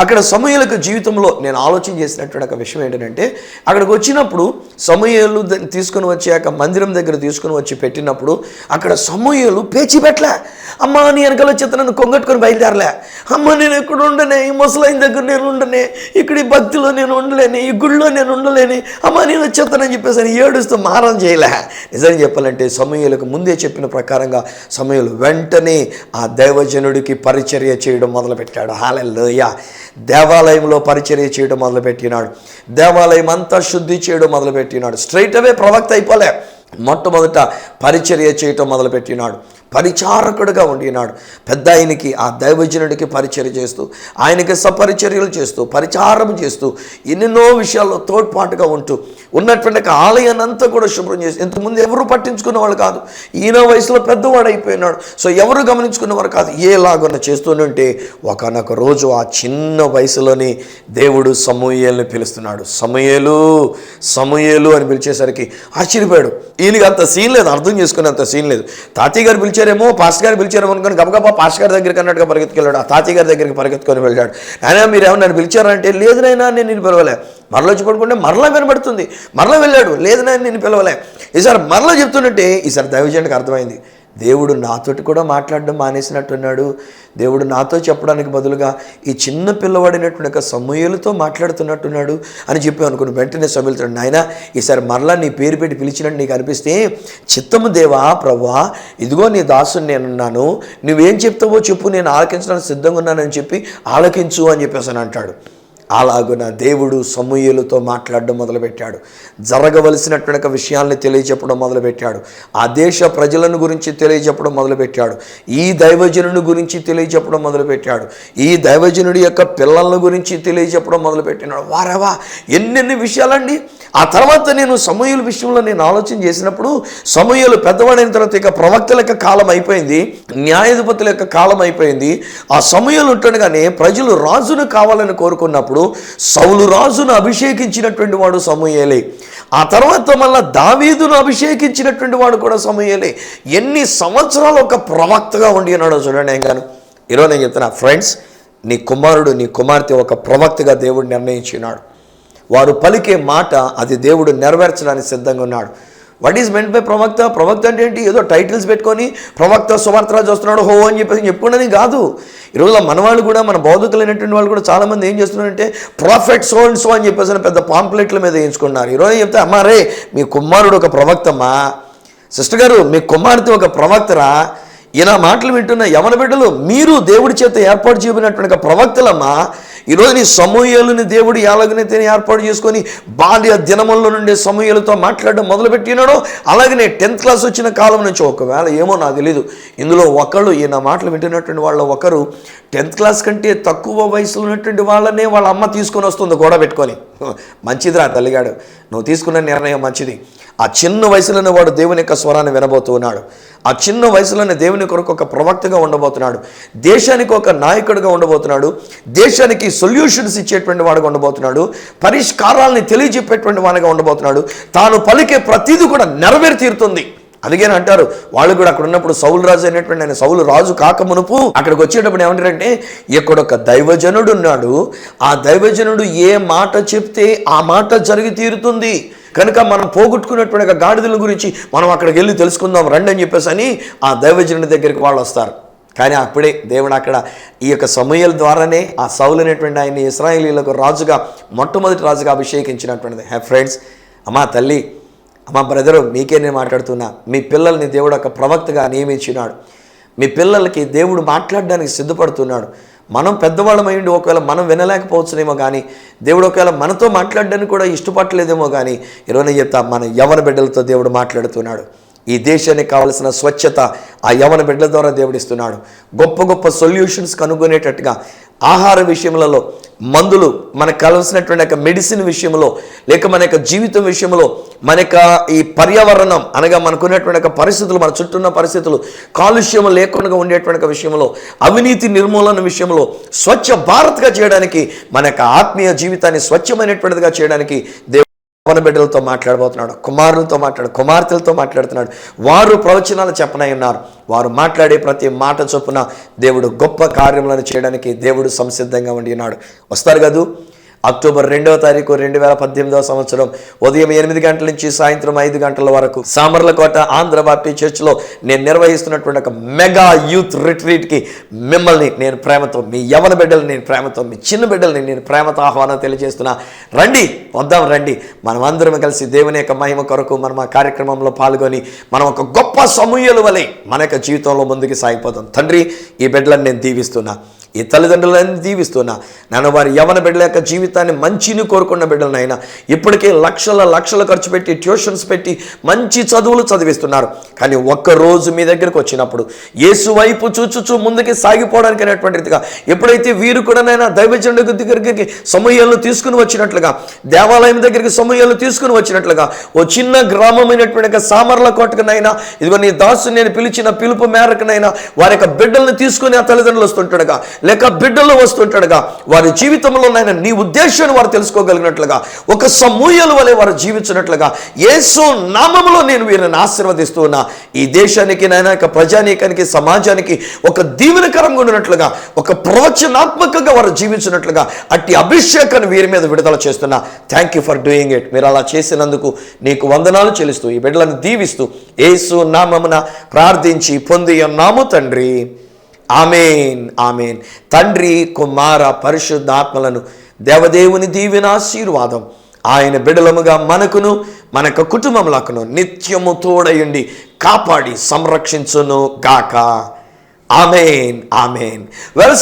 అక్కడ సమూయేలు జీవితంలో నేను ఆలోచన చేసినటువంటి ఒక విషయం ఏంటంటే, అక్కడికి వచ్చినప్పుడు సమూయేలు తీసుకుని వచ్చాక మందిరం దగ్గర తీసుకుని వచ్చి పెట్టినప్పుడు అక్కడ సమూయేలు పేచి పెట్టలే. అమ్మ నీ వెనకాల వచ్చేత నన్ను కొంగట్టుకొని బయలుదేరలే. అమ్మ నేను ఎక్కడ ఉండనే, ఈ ముసలైన దగ్గర నేను ఉండనే, ఇక్కడ ఈ భక్తిలో నేను ఉండలేని, ఈ గుళ్ళో నేను ఉండలేని, అమ్మ నేను వచ్చేస్తానని చెప్పేసి అని ఏడుస్తూ మారం చేయలే. నిజంగా చెప్పాలంటే సమూయేలుకు ముందే చెప్పిన ప్రకారంగా సమూయేలు వెంటనే ఆ దైవజనుడికి పరిచర్య చేయడం మొదలుపెట్టాడు. హల్లెలూయా. దేవాలయంలో పరిచర్య చేయడం మొదలుపెట్టినాడు. దేవాలయం అంతా శుద్ధి చేయడం మొదలుపెట్టినాడు. స్ట్రైట్ అవే ప్రవక్త అయిపోలే. మొట్టమొదట పరిచర్య చేయటం మొదలుపెట్టినాడు. పరిచారకుడుగా ఉండినాడు. పెద్ద ఆయనకి, ఆ దైవజనుడికి పరిచర్య చేస్తూ, ఆయనకి సపరిచర్యలు చేస్తూ, పరిచారం చేస్తూ, ఎన్నెన్నో విషయాల్లో తోడ్పాటుగా ఉంటూ ఉన్నటువంటి ఆలయాన్ని అంతా కూడా శుభ్రం చేసి, ఇంతకుముందు ఎవరు పట్టించుకున్న వాళ్ళు కాదు. ఈయన వయసులో పెద్దవాడు అయిపోయినాడు. సో ఎవరు గమనించుకున్నవారు కాదు. ఏలాగొన్న చేస్తూనంటే ఒకనొక రోజు ఆ చిన్న వయసులోని దేవుడు సమూయేలుని పిలుస్తున్నాడు. సమూయేలు, సమూయేలు అని పిలిచేసరికి ఆశ్చర్యపోయాడు. ఈయనకి అంత సీన్ లేదు, అర్థం చేసుకునేంత సీన్ లేదు. తాతయ్య గారు పిలిచారేమో, పాస్టర్ గారు పిలిచారేమో అనుకుని గబగబా పాస్టర్ గారి దగ్గరికి అన్నట్టుగా పరిగెత్తుకెళ్ళాడు. ఆ తాతయ్య గారి దగ్గరికి పరిగెత్తుకొని వెళ్ళాడు. నాయనా మీరు ఏమన్నా నన్ను పిలిచారంటే, లేదు నాయనా నేను నిన్ను పిలవలే. మరలో వచ్చి పడుకుంటే మరలా వినబడుతుంది. మరలా వెళ్ళాడు, లేదు నాయన నేను పిలవలే. ఈసారి మరలా చెప్తున్నట్టే ఈసారి దైవజనుడికి అర్థమైంది, దేవుడు నాతోటి కూడా మాట్లాడడం మానేసినట్టున్నాడు. దేవుడు నాతో చెప్పడానికి బదులుగా ఈ చిన్న పిల్లవాడినటువంటి సమూయేలుతో మాట్లాడుతున్నట్టున్నాడు అని చెప్పి అనుకుని వెంటనే సమూయేలుతో, నాయనా ఈసారి మరలా నీ పేరు పెట్టి పిలిచినట్టు నీకు అనిపిస్తే చిత్తము దేవా ప్రభువా, ఇదిగో నీ దాసుని నేనున్నాను, నువ్వేం చెప్తావో చెప్పు, నేను ఆలకించడానికి సిద్ధంగా ఉన్నానని చెప్పి ఆలకించు అని చెప్పేసి అని అంటాడు. అలాగున దేవుడు సమూయేలుతో మాట్లాడడం మొదలుపెట్టాడు. జరగవలసినటువంటి విషయాల్ని తెలియజెప్పడం మొదలుపెట్టాడు. ఆ దేశ ప్రజలను గురించి తెలియజెప్పడం మొదలుపెట్టాడు. ఈ దైవజనుడి గురించి తెలియజెప్పడం మొదలుపెట్టాడు. ఈ దైవజనుడి యొక్క పిల్లల గురించి తెలియజెప్పడం మొదలుపెట్టినాడు. వారేవా ఎన్నెన్ని విషయాలండి. ఆ తర్వాత నేను సమూయేలు విషయంలో నేను ఆలోచన చేసినప్పుడు, సమూయేలు పెద్దవాడైన తర్వాత ఇక ప్రవక్తల యొక్క కాలం అయిపోయింది, న్యాయాధిపతుల యొక్క కాలం అయిపోయింది. ఆ సమూయేలు ఉంటుండగానే ప్రజలు రాజును కావాలని కోరుకున్నప్పుడు సౌలు రాజును అభిషేకించినటువంటి వాడు సమూయేలే. ఆ తర్వాత మళ్ళా దావీదును అభిషేకించినటువంటి వాడు కూడా సమూయేలే. ఎన్ని సంవత్సరాలు ఒక ప్రవక్తగా ఉండి ఉన్నాడో చూడండి. గాను ఈరోజు నేను చెప్తున్నా ఫ్రెండ్స్, నీ కుమారుడు నీ కుమార్తె ఒక ప్రవక్తగా దేవుడు నిర్ణయించినాడు. వారు పలికే మాట అది దేవుడు నెరవేర్చడానికి సిద్ధంగా ఉన్నాడు. వాట్ ఈజ్ మెంట్ బై ప్రవక్త? ప్రవక్త అంటే ఏంటి? ఏదో టైటిల్స్ పెట్టుకొని ప్రవక్త సువార్తరాజు వస్తున్నాడు హో అని చెప్పేసి చెప్పుకోవడానికి కాదు. ఈరోజు మన వాళ్ళు కూడా, మన బౌద్ధకులైనటువంటి వాళ్ళు కూడా చాలామంది ఏం చేస్తున్నారంటే ప్రాఫెట్ సో అండ్ సో అని చెప్పేసి పెద్ద పాంప్లెట్ల మీద వేయించుకున్నారు. ఈరోజు చెప్తే అమ్మా రే మీ కుమారుడు ఒక ప్రవక్తమ్మా, సిస్టర్ గారు మీ కుమార్తె ఒక ప్రవక్తరా, ఇలా మాటలు వింటున్న యవన బిడ్డలు మీరు దేవుడి చేత ఏర్పాటు చేయబడినటువంటి ప్రవక్తలమ్మా. ఈరోజు నీ సమూయేలుని దేవుడు ఎలాగనైతే ఏర్పాటు చేసుకొని బాల్య దినముల్లో నుండి సమూయేలుతో మాట్లాడడం మొదలుపెట్టినాడో, అలాగనే 10th క్లాస్ వచ్చిన కాలం నుంచి, ఒకవేళ ఏమో నాకు తెలీదు, ఇందులో ఒకళ్ళు ఈయన మాటలు వింటున్నటువంటి వాళ్ళ ఒకరు 10th క్లాస్ కంటే తక్కువ వయసులో ఉన్నటువంటి వాళ్ళనే వాళ్ళ అమ్మ తీసుకొని వస్తుంది గోడ పెట్టుకొని. మంచిదిరా తల్లిగాడు, నువ్వు తీసుకున్న నిర్ణయం మంచిది. ఆ చిన్న వయసులోనే వాడు దేవుని యొక్క స్వరాన్ని వినబోతున్నాడు. ఆ చిన్న వయసులోనే దేవుని కొరకు ఒక ప్రవక్తగా ఉండబోతున్నాడు. దేశానికి ఒక నాయకుడిగా ఉండబోతున్నాడు. దేశానికి సొల్యూషన్స్ ఇచ్చేటువంటి వాడుగా ఉండబోతున్నాడు. పరిష్కారాలని తెలియజెప్పేటువంటి వాడిగా ఉండబోతున్నాడు. తాను పలికే ప్రతిదీ కూడా నెరవేరి తీరుతుంది. అందుకని అంటారు వాళ్ళు కూడా అక్కడ ఉన్నప్పుడు సౌలు రాజు అయినటువంటి ఆయన సౌలు రాజు కాక మునుపు అక్కడికి వచ్చేటప్పుడు ఏమంటారంటే, ఇక్కడ ఒక దైవజనుడు ఉన్నాడు, ఆ దైవజనుడు ఏ మాట చెప్తే ఆ మాట జరిగి తీరుతుంది కనుక మనం పోగొట్టుకున్నటువంటి గాడిదల గురించి మనం అక్కడికి వెళ్ళి తెలుసుకుందాం రండి అని చెప్పేసి అని ఆ దైవజనుడి దగ్గరికి వాళ్ళు వస్తారు. కానీ అప్పుడే దేవుడు అక్కడ ఈ యొక్క సమూయేలు ద్వారానే ఆ సౌలు అనేటువంటి ఆయన్ని ఇశ్రాయేలీయులకు రాజుగా, మొట్టమొదటి రాజుగా అభిషేకించినటువంటిది. ఫ్రెండ్స్, అమ్మా తల్లి, అమ్మా బ్రదరు, మీకే నేను మాట్లాడుతున్నా. మీ పిల్లల్ని దేవుడు ఒక ప్రవక్తగా నియమించినాడు. మీ పిల్లలకి దేవుడు మాట్లాడడానికి సిద్ధపడుతున్నాడు. మనం పెద్దవాళ్ళమైండి ఒకవేళ మనం వినలేకపోవచ్చునేమో కానీ దేవుడు ఒకవేళ మనతో మాట్లాడడానికి కూడా ఇష్టపడలేదేమో కానీ ఈరోజు చెప్తా, మన యవన బిడ్డలతో దేవుడు మాట్లాడుతున్నాడు. ఈ దేశానికి కావలసిన స్వచ్ఛత ఆ యవన బిడ్డల ద్వారా దేవుడు ఇస్తున్నాడు. గొప్ప గొప్ప సొల్యూషన్స్ కనుగొనేటట్టుగా ఆహార విషయంలో, మందులు, మనకు కావాల్సినటువంటి యొక్క మెడిసిన్ విషయంలో, లేక మన యొక్క జీవితం విషయంలో, మన యొక్క ఈ పర్యావరణం అనగా మనకున్నటువంటి యొక్క పరిస్థితులు, మన చుట్టూ ఉన్న పరిస్థితులు, కాలుష్యం లేకుండా ఉండేటువంటి విషయంలో, అవినీతి నిర్మూలన విషయంలో, స్వచ్ఛ భారత్గా చేయడానికి, మన యొక్క ఆత్మీయ జీవితాన్ని స్వచ్ఛమైనటువంటిదిగా చేయడానికి దేవుడు యవన బిడ్డలతో మాట్లాడబోతున్నాడు. కుమారులతో కుమార్తెలతో మాట్లాడుతున్నాడు. వారు ప్రవచనాలు చెప్పనై ఉన్నారు. వారు మాట్లాడే ప్రతి మాట చొప్పున దేవుడు గొప్ప కార్యములను చేయడానికి దేవుడు సంసిద్ధంగా ఉండి ఉన్నాడు. వస్తారు కదూ. అక్టోబర్ 2వ తారీఖు 2018వ సంవత్సరం ఉదయం 8 గంటల నుంచి సాయంత్రం 5 గంటల వరకు సామర్లకోట ఆంధ్ర బాప్టిస్ట్ చర్చ్లో నేను నిర్వహిస్తున్నటువంటి ఒక మెగా యూత్ రిట్రీట్కి మిమ్మల్ని నేను ప్రేమతో, మీ యవన బిడ్డలు నేను ప్రేమతో, మీ చిన్న బిడ్డల్ని నేను ప్రేమతో ఆహ్వానం తెలియజేస్తున్నా. రండి, వద్దాం రండి. మనం అందరం కలిసి దేవుని యొక్క మహిమ కొరకు మనం ఆ కార్యక్రమంలో పాల్గొని మనం ఒక గొప్ప సమూయేలు వలె మన యొక్క జీవితంలో ముందుకు సాగిపోతాం. తండ్రి, ఈ బిడ్డలను నేను దీవిస్తున్నా, ఈ తల్లిదండ్రులను దీవిస్తున్నా. నన్ను వారి యవన బిడ్డల యొక్క జీవితాన్ని మంచిని కోరుకున్న బిడ్డలనైనా ఇప్పటికే లక్షలు ఖర్చు పెట్టి ట్యూషన్స్ పెట్టి మంచి చదువులు చదివిస్తున్నారు. కానీ ఒక్కరోజు మీ దగ్గరకు వచ్చినప్పుడు యేసు వైపు చూచుచూ ముందుకి సాగిపోవడానికి అనేటువంటి రీతిగా ఎప్పుడైతే వీరు కూడానైనా దైవజనుడి దగ్గరికి సమూయేలును తీసుకుని వచ్చినట్లుగా, దేవాలయం దగ్గరికి సమూయేలును తీసుకుని వచ్చినట్లుగా, ఓ చిన్న గ్రామమైనటువంటి సామర్లకోటకునైనా ఇదిగో నీ దాసు నేను పిలిచిన పిలుపు మేరకునైనా వారి యొక్క బిడ్డలను తీసుకుని ఆ తల్లిదండ్రులు వస్తుంటాడుగా, లేక బిడ్డలు వస్తుంటాడుగా, వారి జీవితంలో నైనా నీ ఉద్దేశాన్ని వారు తెలుసుకోగలిగినట్లుగా, ఒక సమూయేలు వలె వారు జీవించినట్లుగా యేసు నామములో నేను వీరిని ఆశీర్వదిస్తూ ఉన్నా. ఈ దేశానికి నైనా ఒక ప్రజానీకానికి, సమాజానికి ఒక దీవెనకరంగా ఉన్నట్లుగా, ఒక ప్రవచనాత్మకంగా వారు జీవించినట్లుగా అట్టి అభిషేకాన్ని వీరి మీద విడుదల చేస్తున్నా. Thank you for doing it. మీరు అలా చేసినందుకు నీకు వందనాలు చెల్లిస్తూ ఈ బిడ్డలను దీవిస్తూ యేసు నామమున ప్రార్థించి పొంది ఉన్నాము తండ్రి. ఆమేన్, ఆమేన్. తండ్రి, కుమార, పరిశుద్ధాత్మలను దేవదేవుని దీవెన ఆశీర్వాదం ఆయన బిడ్డలముగా మనకును మన యొక్క కుటుంబములకును నిత్యము తోడయుండి కాపాడి సంరక్షించును గాక. ఆమేన్, ఆమేన్.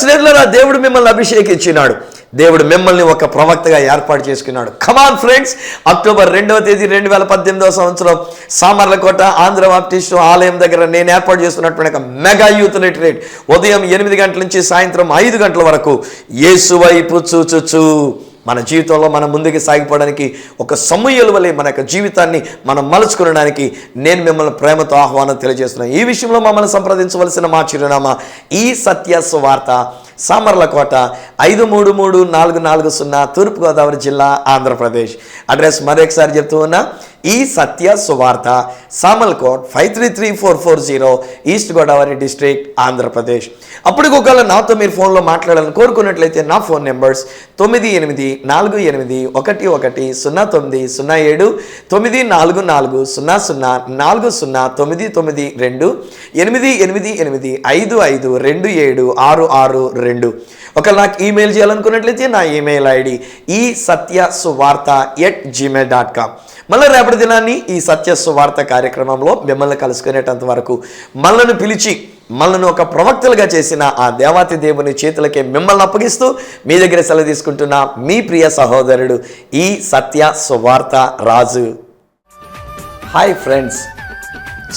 స్నేహితులారా, దేవుడు మిమ్మల్ని అభిషేకించినాడు. దేవుడు మిమ్మల్ని ఒక ప్రవక్తగా ఏర్పాటు చేసుకున్నాడు. కమాన్ ఫ్రెండ్స్, అక్టోబర్ 2వ తేదీ 2018వ సంవత్సరం సామర్లకోట ఆంధ్ర బాప్టిస్ట్ ఆలయం దగ్గర నేను ఏర్పాటు చేస్తున్నటువంటి ఒక మెగా యూత్ రిట్రీట్ ఉదయం 8 గంటల నుంచి సాయంత్రం 5 గంటల వరకు యేసు వైపు చూచుచు మన జీవితంలో మనం ముందుకు సాగిపోవడానికి, ఒక సమూయేలు వలె మన యొక్క జీవితాన్ని మనం మలుచుకోవడానికి నేను మిమ్మల్ని ప్రేమతో ఆహ్వానం తెలియజేస్తున్నాను. ఈ విషయంలో మమ్మల్ని సంప్రదించవలసిన మా చిరునామా ఈ సత్య సువార్త, సామర్లకోట 533440 తూర్పుగోదావరి జిల్లా, ఆంధ్రప్రదేశ్. అడ్రస్ మరొకసారి చెప్తూ ఉన్నా, ఈ సత్య సువార్త, సామర్లకోట్ 533440, ఈస్ట్ గోదావరి డిస్ట్రిక్ట్, ఆంధ్రప్రదేశ్. అప్పుడు ఒకవేళ నాతో మీరు ఫోన్లో మాట్లాడాలని కోరుకున్నట్లయితే నా ఫోన్ నెంబర్స్ 9848110907, 944000409992, 8885527662. ఒకవేళ నాకు ఈమెయిల్ చేయాలనుకున్నట్లయితే నా ఈమెయిల్ ఐడి ఈ satyasuvartha@gmail.com. మళ్ళీ రేపటి దినాన్ని ఈ సత్య సువార్త కార్యక్రమంలో మిమ్మల్ని కలుసుకునేటంత వరకు మనల్ని పిలిచి మనల్ని ఒక ప్రవక్తలుగా చేసిన ఆ దేవాతి దేవుని చేతులకే మిమ్మల్ని అప్పగిస్తూ మీ దగ్గర సెలవు తీసుకుంటున్న మీ ప్రియ సహోదరుడు ఈ సత్య సువార్త రాజు. హాయ్ ఫ్రెండ్స్,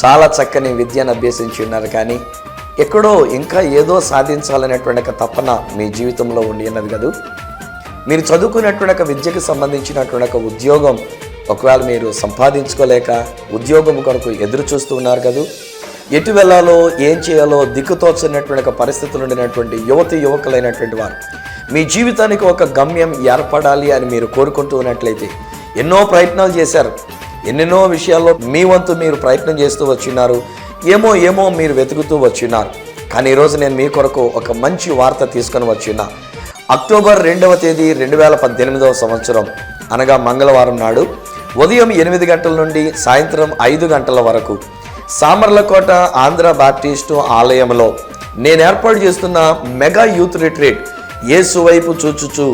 చాలా చక్కని విద్యను అభ్యసించి ఉన్నారు, కానీ ఎక్కడో ఇంకా ఏదో సాధించాలనేటువంటి ఒక తపన మీ జీవితంలో ఉండి ఉన్నది కదూ. మీరు చదువుకున్నటువంటి ఒక విద్యకు సంబంధించినటువంటి ఒక ఉద్యోగం ఒకవేళ మీరు సంపాదించుకోలేక ఉద్యోగం కొరకు ఎదురు చూస్తూ ఉన్నారు కదూ. ఎటు వెళ్ళాలో, ఏం చేయాలో దిక్కుతోచనటువంటి ఒక పరిస్థితులు ఉండినటువంటి యువకులైనటువంటి వారు మీ జీవితానికి ఒక గమ్యం ఏర్పడాలి అని మీరు కోరుకుంటూ ఉన్నట్లయితే ఎన్నో ప్రయత్నాలు చేశారు, ఎన్నెన్నో విషయాల్లో మీ వంతు మీరు ప్రయత్నం చేస్తూ వచ్చినారు, ఏమో మీరు వెతుకుతూ వచ్చినారు. కానీ ఈరోజు నేను మీ కొరకు ఒక మంచి వార్త తీసుకొని వచ్చిన అక్టోబర్ 2వ తేదీ 2018వ సంవత్సరం అనగా మంగళవారం నాడు ఉదయం 8 గంటల నుండి సాయంత్రం 5 గంటల వరకు సామర్లకోట ఆంధ్ర బాప్టిస్టు ఆలయంలో నేను ఏర్పాటు చేస్తున్న మెగా యూత్ రిట్రీట్ యేసు వైపు చూచుచూ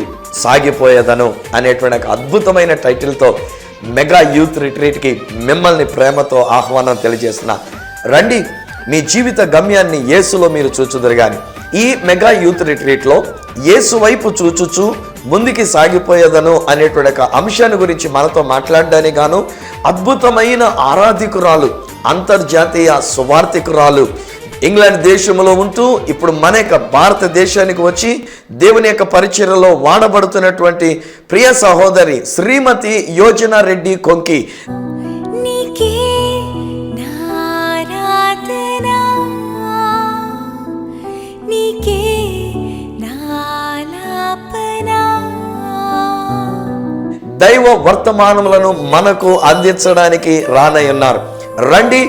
సాగిపోయేదను అనేటువంటి ఒక అద్భుతమైన టైటిల్తో మెగా యూత్ రిట్రీట్కి మిమ్మల్ని ప్రేమతో ఆహ్వానం తెలియజేస్తున్నా. రండి, మీ జీవిత గమ్యాన్ని యేసులో మీరు చూచుదురు గాని. ఈ మెగా యూత్ రిట్రీట్లో యేసు వైపు చూచుచూ ముందుకి సాగిపోయేదను అనేటువంటి ఒక అంశాన్ని గురించి మనతో మాట్లాడడానికి గాను అద్భుతమైన ఆరాధికురాలు, అంతర్జాతీయ సువార్థికురాలు, ఇంగ్లాండ్ దేశంలో ఉంటూ ఇప్పుడు మన యొక్క భారతదేశానికి వచ్చి దేవుని యొక్క పరిచర్యలో వాడబడుతున్నటువంటి ప్రియ సహోదరి శ్రీమతి యోజన రెడ్డి కొంకి. నీకే నారాధనా, నీకే నాలాపనా. దైవ వర్తమానములను మనకు అందించడానికి రానయ్యున్నారు. రండి,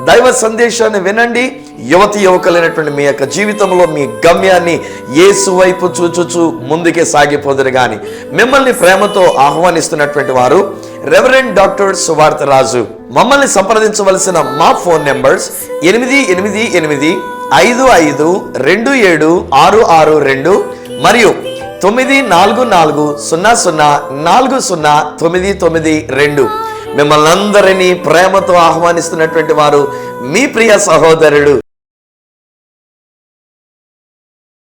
దైవ సందేశాన్ని వినండి. యువతి యువకులైనటువంటి మీ యొక్క జీవితంలో మీ గమ్యాన్ని యేసు వైపు చూచుచూ ముందుకే సాగిపోదురు గాని. మిమ్మల్ని ప్రేమతో ఆహ్వానిస్తున్నటువంటి వారు రెవరెండ్ డాక్టర్ సువార్త రాజు. మమ్మల్ని సంప్రదించవలసిన మా ఫోన్ నెంబర్స్ 888855276662 మరియు 9440040992. మిమ్మల్ని అందరినీ ప్రేమతో ఆహ్వానిస్తున్నటువంటి వారు మీ ప్రియ సహోదరుడు